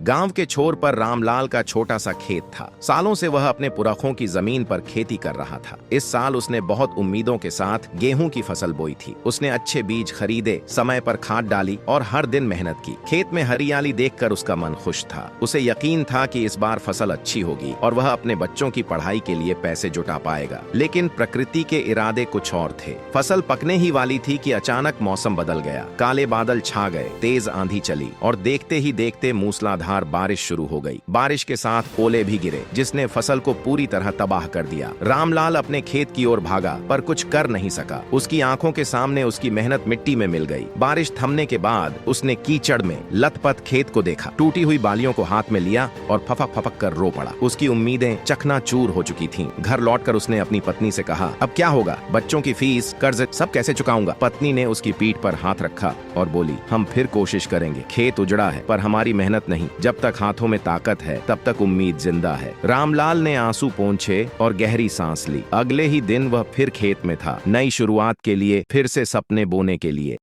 गांव के छोर पर रामलाल का छोटा सा खेत था। सालों से वह अपने पुरखों की जमीन पर खेती कर रहा था। इस साल उसने बहुत उम्मीदों के साथ गेहूं की फसल बोई थी। उसने अच्छे बीज खरीदे, समय पर खाद डाली और हर दिन मेहनत की। खेत में हरियाली देखकर उसका मन खुश था। उसे यकीन था कि इस बार फसल अच्छी होगी और वह अपने बच्चों की पढ़ाई के लिए पैसे जुटा पाएगा। लेकिन प्रकृति के इरादे कुछ और थे। फसल पकने ही वाली थी कि अचानक मौसम बदल गया। काले बादल छा गए, तेज आंधी चली और देखते ही देखते मूसलाधार बारिश शुरू हो गई। बारिश के साथ ओले भी गिरे, जिसने फसल को पूरी तरह तबाह कर दिया। रामलाल अपने खेत की ओर भागा, पर कुछ कर नहीं सका। उसकी आंखों के सामने उसकी मेहनत मिट्टी में मिल गई। बारिश थमने के बाद उसने कीचड़ में लथपथ खेत को देखा, टूटी हुई बालियों को हाथ में लिया और फपक फपक कर रो पड़ा। उसकी उम्मीदें चकनाचूर हो चुकी थीं। घर लौटकर उसने अपनी पत्नी से कहा, अब क्या होगा? बच्चों की फीस, कर्ज सब कैसे चुकाऊंगा? पत्नी ने उसकी पीठ पर हाथ रखा और बोली, हम फिर कोशिश करेंगे। खेत उजड़ा है पर हमारी मेहनत नहीं। जब तक हाथों में ताकत है तब तक उम्मीद जिंदा है। रामलाल ने आंसू पोंछे और गहरी सांस ली। अगले ही दिन वह फिर खेत में था, नई शुरुआत के लिए, फिर से सपने बोने के लिए।